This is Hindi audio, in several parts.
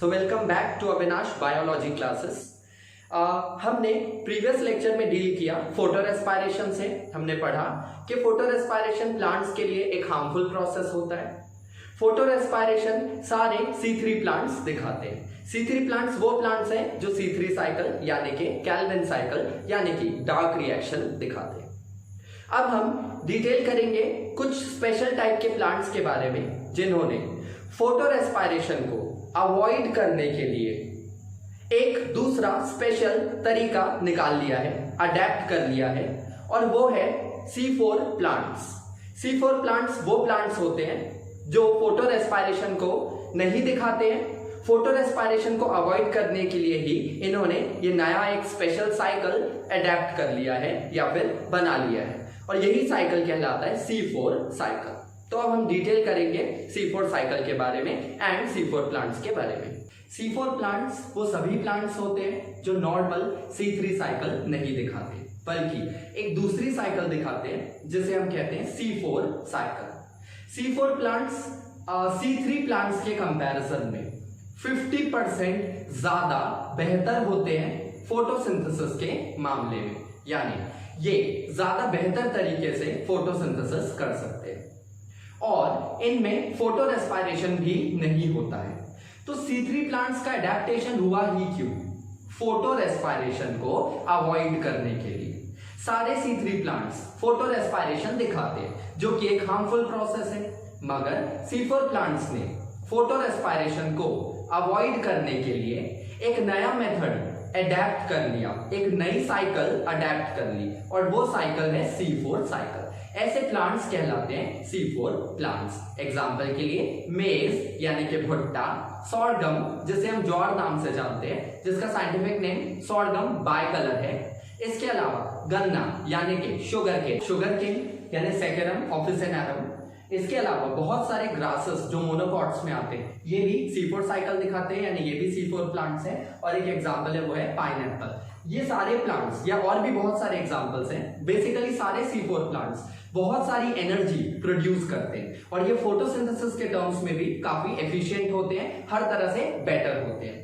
तो welcome back to Avinash biology classes. हमने प्रीवियस लेक्चर में डील किया फोटो रेस्पायरेशन से। हमने पढ़ा कि फोटो रेस्पायरेशन प्लांट्स के लिए एक हार्मफुल प्रोसेस होता है। फोटो रेस्पायरेशन सारे C3 प्लांट्स दिखाते हैं। C3 प्लांट्स वो प्लांट्स हैं जो C3 साइकिल यानी कि कैल्विन साइकिल यानी कि डार्क रिएक्शन दिखाते हैं। अब हम डिटेल करेंगे कुछ स्पेशल टाइप के प्लांट्स के बारे में जिन्होंने फोटो रेस्पायरेशन को अवॉइड करने के लिए एक दूसरा स्पेशल तरीका निकाल लिया है, अडेप्ट कर लिया है, और वो है C4 प्लांट्स। C4 प्लांट्स वो प्लांट्स होते हैं जो फोटो रेस्पायरेशन को नहीं दिखाते हैं। फोटो रेस्पायरेशन को अवॉइड करने के लिए ही इन्होंने ये नया एक स्पेशल साइकिल अडेप्ट कर लिया है या फिर बना लिया है, और यही साइकिल कहलाता है C4 साइकिल। तो अब हम डिटेल करेंगे C4 साइकिल के बारे में एंड C4 प्लांट्स के बारे में। C4 प्लांट्स वो सभी प्लांट्स होते हैं जो नॉर्मल C3 साइकिल नहीं दिखाते, बल्कि एक दूसरी साइकिल दिखाते हैं जिसे हम कहते हैं C4 cycle. C4 plants C3 plants के कंपैरिजन में 50% ज्यादा बेहतर होते हैं फोटोसिंथेसिस के मामले में, यानी ये ज्यादा बेहतर तरीके से फोटोसिंथेसिस कर सकते हैं और इनमें फोटो रेस्पायरेशन भी नहीं होता है। तो C3 प्लांट्स का अडेप्टेशन हुआ ही क्यों? फोटो रेस्पायरेशन को अवॉइड करने के लिए। सारे C3 प्लांट्स फोटो रेस्पायरेशन दिखाते हैं जो कि एक हार्मफुल प्रोसेस है, मगर C4 प्लांट्स ने फोटो रेस्पायरेशन को अवॉइड करने के लिए एक नया मेथड अडेप्ट कर लिया, एक नई साइकिल अडेप्ट कर ली, और वो साइकिल है C4 साइकिल। ऐसे प्लांट्स कहलाते हैं C4 प्लांट्स। एग्जाम्पल के लिए मेज यानी कि भुट्टा, सॉर्गम जिसे हम ज्वार नाम से जानते हैं, जिसका साइंटिफिक नेम सॉर्गम बाइकलर है। इसके अलावा गन्ना यानी कि शुगर केन यानी सेकेरम ऑफिसिनेरम। इसके अलावा बहुत सारे ग्रासेस जो मोनोकॉट्स में आते हैं, ये भी C4 साइकिल दिखाते हैं, यानी ये भी C4 प्लांट्स हैं। और एक एग्जाम्पल है वो है पाइनएप्पल। ये सारे प्लांट्स या और भी बहुत सारे एग्जाम्पल्स हैं। बेसिकली सारे C4 प्लांट्स बहुत सारी एनर्जी प्रोड्यूस करते हैं और ये फोटोसिंथेसिस के टर्म्स में भी काफी एफिशिएंट होते हैं, हर तरह से बेटर होते हैं।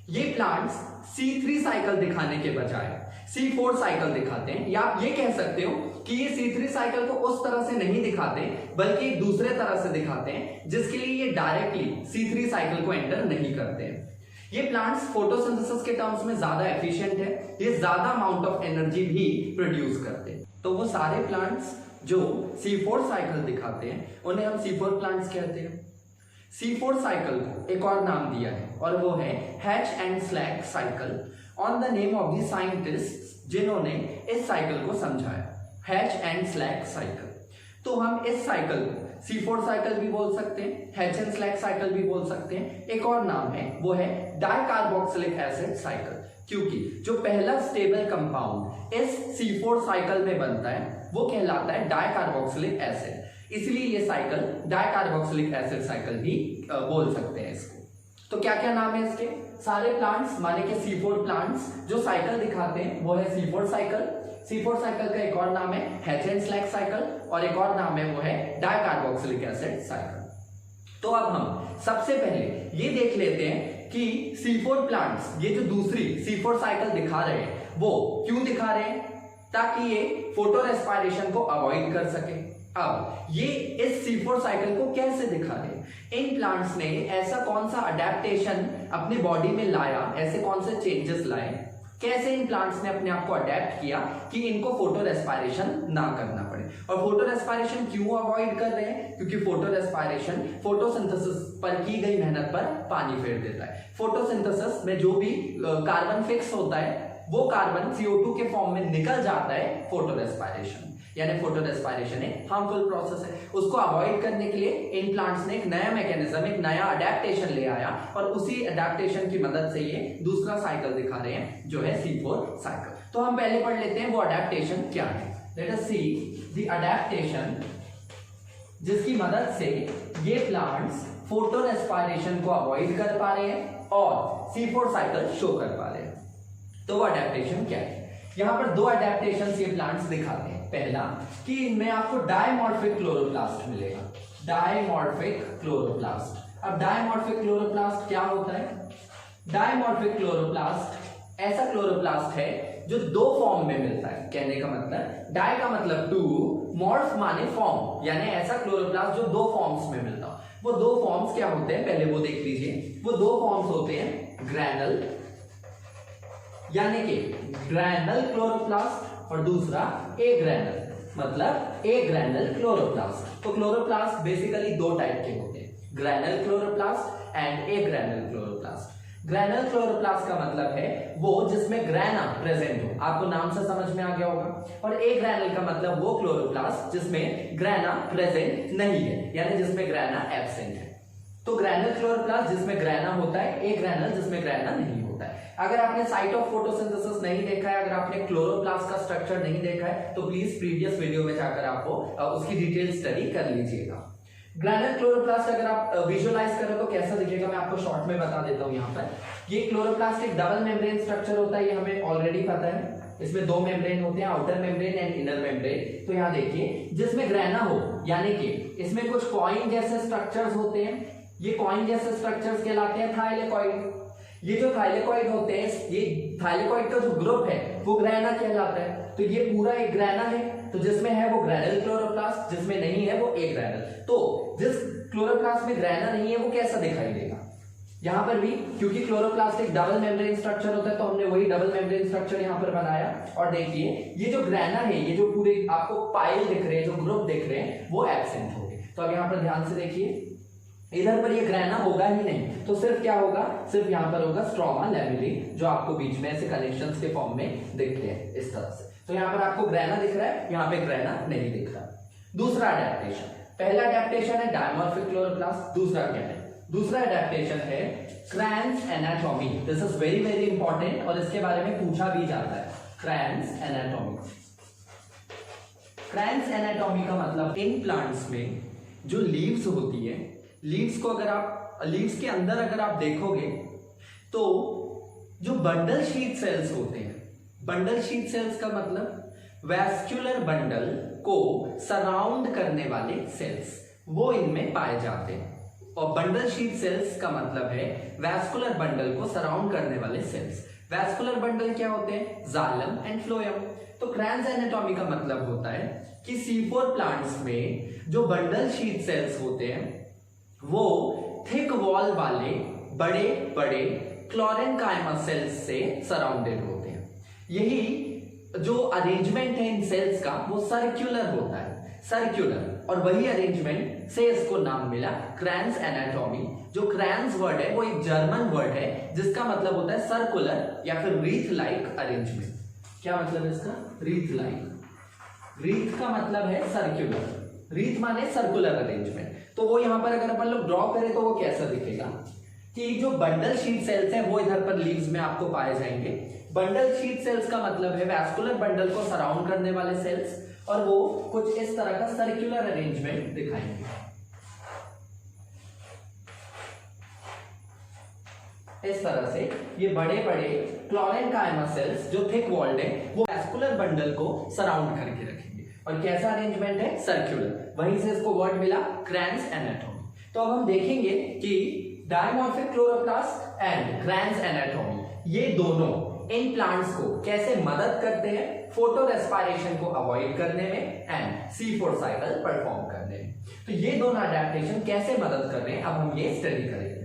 ये प्लांट्स C3 साइकिल दिखाने के बजाय C4 साइकिल दिखाते हैं, या आप ये कह सकते हो कि ये C3 साइकिल को उस तरह से नहीं दिखाते बल्कि दूसरे तरह से दिखाते हैं, जिसके लिए ये डायरेक्टली C3 साइकिल को एंटर नहीं करते हैं। ये प्लांट्स फोटोसिंथेसिस के टर्म्स में ज्यादा एफिशिएंट है, ये ज्यादा अमाउंट ऑफ एनर्जी भी प्रोड्यूस करते हैं। तो वो सारे प्लांट्स जो C4 साइकिल दिखाते हैं उन्हें हम C4 प्लांट्स कहते हैं। C4 साइकिल को एक और नाम दिया है और वो है hatch and slack cycle, on the name of the scientist जिन्होंने इस साइकिल को समझाया, हैच एंड स्लैक साइकिल। तो हम इस साइकिल को C4 साइकिल भी बोल सकते हैं, हैच एंड स्लैक साइकिल भी बोल सकते हैं। एक और नाम है वो है डाइकार्बोक्सिलिक एसिड साइकिल, क्योंकि जो पहला स्टेबल कंपाउंड इस C4 साइकिल में बनता है वो कहलाता है डाइकार्बोक्सिलिक एसिड, इसलिए ये साइकिल डाइकार्बोक्सिलिक एसिड साइकिल भी बोल सकते हैं इसको। तो क्या क्या नाम है इसके? सारे प्लांट्स माने कि C4 प्लांट्स जो साइकिल दिखाते हैं वो है C4 साइकिल। C4 साइकिल का एक और नाम है हैच एंड स्लैक साइकिल और एक और नाम है वो है डाइकार्बोक्सिलिक एसिड साइकिल। तो अब हम सबसे पहले ये देख लेते हैं कि C4 प्लांट्स ये जो दूसरी C4 साइकिल दिखा रहे हैं वो क्यों दिखा रहे हैं, ताकि ये फोटो रेस्पायरेशन को अवॉइड कर सके। अब ये इस C4 साइकिल को कैसे दिखा रहे हैं? इन प्लांट्स ने ऐसा कौन सा अडेप्टेशन अपने बॉडी में लाया, ऐसे कौन से चेंजेस लाए, कैसे इन प्लांट्स ने अपने आप को अडेप्ट किया कि इनको फोटो रेस्पायरेशन ना करना पड़े। और फोटो रेस्पायरेशन क्यों अवॉइड कर रहे हैं? क्योंकि फोटो रेस्पायरेशन फोटोसिंथेसिस पर की गई मेहनत पर पानी फेर देता है। फोटोसिंथेसिस में जो भी कार्बन फिक्स होता है वो कार्बन CO2 के फॉर्म में निकल जाता है फोटो रेस्पायरेशन, यानी फोटो रेस्पायरेशन एक हार्मफुल प्रोसेस है। उसको अवॉइड करने के लिए इन प्लांट्स ने एक नया मैकेनिज्म, एक नया अडेप्टेशन ले आया और उसी अडेप्टेशन की मदद से ये दूसरा साइकिल दिखा रहे हैं जो है C4 साइकिल। तो हम पहले पढ़ लेते हैं वो अडेप्टेशन क्या है। Let us see the adaptation जिसकी मदद से ये प्लांट्स फोटो रेस्पायरेशन को अवॉइड कर पा रहे हैं और C4 साइकिल शो कर पा रहे हैं। तो वो अडेप्टेशन क्या है? यहाँ पर दो अडेप्टेशन ये प्लांट्स दिखाते हैं। पहला कि इनमें आपको डायमॉर्फिक क्लोरोप्लास्ट मिलेगा, डायमॉर्फिक क्लोरोप्लास्ट। अब डायमॉर्फिक क्लोरोप्लास्ट क्या होता है? डायमॉर्फिक क्लोरोप्लास्ट ऐसा क्लोरोप्लास्ट है जो दो फॉर्म में मिलता है। कहने का मतलब डाई का मतलब टू, मॉर्फ माने फॉर्म, यानी ऐसा क्लोरोप्लास्ट जो दो फॉर्म्स में मिलता है। वो दो फॉर्म्स क्या होते हैं पहले वो देख लीजिए। वो दो फॉर्म्स होते हैं ग्रैनल यानी कि ग्रैनल क्लोरोप्लास्ट और दूसरा ए ग्रैनल, मतलब ए ग्रैनल क्लोरोप्लास्ट। तो क्लोरोप्लास्ट बेसिकली दो टाइप के होते हैं, granal chloroplast and agranal chloroplast. Granal chloroplast का मतलब है वो जिसमें ग्रैना प्रेजेंट हो, आपको नाम से समझ में आ गया होगा। और ए ग्रैनल का मतलब वो क्लोरोप्लास्ट जिसमें ग्रैना प्रेजेंट नहीं है, यानी जिसमें ग्रैना एब्सेंट है। तो ग्रैनल क्लोरोप्लास्ट जिसमें ग्रैना होता है, ए ग्रैनल जिसमें ग्रैना नहीं होता है। अगर आपने साइट ऑफ फोटोसिंथेसिस नहीं देखा है, अगर आपने क्लोरोप्लास्ट का स्ट्रक्चर नहीं देखा है, तो प्लीज प्रीवियस वीडियो में जाकर आपको उसकी डिटेल स्टडी कर लीजिएगा। ग्रैनल क्लोरोप्लास्ट अगर आप विजुअलाइज करें तो कैसा दिखेगा मैं आपको शॉर्ट में बता देता हूं। यहाँ पर ये क्लोरोप्लास्ट एक डबल मेम्ब्रेन स्ट्रक्चर होता है, ये हमें ऑलरेडी पता है। इसमें दो मेम्ब्रेन होते हैं, outer membrane and inner membrane. तो यहाँ देखिए जिसमें ग्रैना हो, यानी कि इसमें कुछ कॉइन जैसे स्ट्रक्चर्स होते हैं। ये कॉइन जैसे स्ट्रक्चर्स कहलाते हैं थाइलेकॉइड। ये जो थाइलेकॉइड होते हैं, ये थाइलेकॉइड का जो ग्रुप है वो ग्रैना कहलाता है। तो ये पूरा एक ग्रैना है, तो जिसमें है वो ग्रैनल क्लोरोप्लास्ट, जिसमें नहीं है वो ए ग्रैनल। तो जिस क्लोरोप्लास्ट में ग्रैना नहीं है वो कैसा दिखाई देगा? यहां पर भी क्योंकि क्लोरोप्लास्ट एक डबल मेम्ब्रेन स्ट्रक्चर होता है, तो हमने वही डबल मेम्ब्रेन स्ट्रक्चर यहां पर बनाया। और देखिए ये जो ग्रैना है, ये जो पूरे आपको पाइल दिख रहे हैं, जो ग्रुप दिख रहे हैं, वो एब्सेंट हो गए। तो अब यहां पर ध्यान से देखिए, इधर पर ये ग्रैना होगा ही नहीं, तो सिर्फ क्या होगा, सिर्फ यहां पर होगा स्ट्रोमा लैमेली, जो आपको बीच में ऐसे कनेक्शंस के फॉर्म में दिखते हैं इस तरह से। तो यहां पर आपको ग्रैना दिख रहा है, यहां पे ग्रैना नहीं दिख रहा। दूसरा अडेप्टेशन, पहला अडेप्टेशन है डायमॉर्फिक क्लोरोप्लास्ट, दूसरा क्या है? दूसरा अडेप्टेशन है Kranz anatomy. This is very very important और इसके बारे में पूछा भी जाता है। क्रैन्स एनाटॉमी, क्रैन्स एनाटॉमी का मतलब इन प्लांट्स में जो लीव्स होती है, लीव्स को अगर आप लीव्स के अंदर अगर आप देखोगे तो जो बंडल शीट सेल्स होते हैं, बंडल शीट सेल्स का मतलब वैस्कुलर बंडल को सराउंड करने वाले सेल्स, वो इनमें पाए जाते हैं। और बंडल शीट सेल्स का मतलब है वैस्कुलर बंडल को सराउंड करने वाले सेल्स। वैस्कुलर बंडल क्या होते हैं? Xylem and phloem. तो क्रैन्स एनाटॉमी का मतलब होता है कि C4 प्लांट्स में जो बंडल शीट सेल्स होते हैं वो थिक वॉल वाले बड़े बड़े क्लोरेन्काइमा सेल्स से सराउंडेड होते हैं। यही जो अरेंजमेंट है इन सेल्स का वो सर्कुलर होता है, सर्कुलर। और वही अरेंजमेंट से इसको नाम मिला क्रैन्स एनाटॉमी। जो क्रैन्स वर्ड है वो एक जर्मन वर्ड है जिसका मतलब होता है सर्कुलर या फिर रीथ लाइक अरेंजमेंट। क्या मतलब है इसका? Wreath like. रीथ का मतलब है सर्कुलर, रीथ माने सर्कुलर अरेंजमेंट। तो वो यहां पर अगर अपन लोग ड्रॉ करें तो वो कैसा दिखेगा कि जो बंडल शीट सेल्स हैं वो इधर पर लीव्स में आपको पाए जाएंगे। बंडल शीट सेल्स का मतलब है वैस्कुलर बंडल को सराउंड करने वाले सेल्स, और वो कुछ इस तरह का सर्कुलर अरेंजमेंट दिखाएंगे। इस तरह से ये बड़े बड़े क्लोरेन्काइमा सेल्स जो थिक वॉल्ड है वो वैस्कुलर बंडल को सराउंड करके रखेंगे। और कैसा अरेंजमेंट है? सर्कुलर। वहीं से इसको वर्ड मिला क्रैन्स एनाटॉमी। तो अब हम देखेंगे कि डायमॉर्फिक क्लोरोप्लास्ट एंड क्रैन्स एनाटॉमी ये दोनों इन प्लांट्स को कैसे मदद करते हैं फोटो रेस्पिरेशन को अवॉइड करने में एंड C4 साइकिल परफॉर्म करने में। तो ये दोनों अडेप्टेशन कैसे मदद कर रहे हैं अब हम ये स्टडी करेंगे।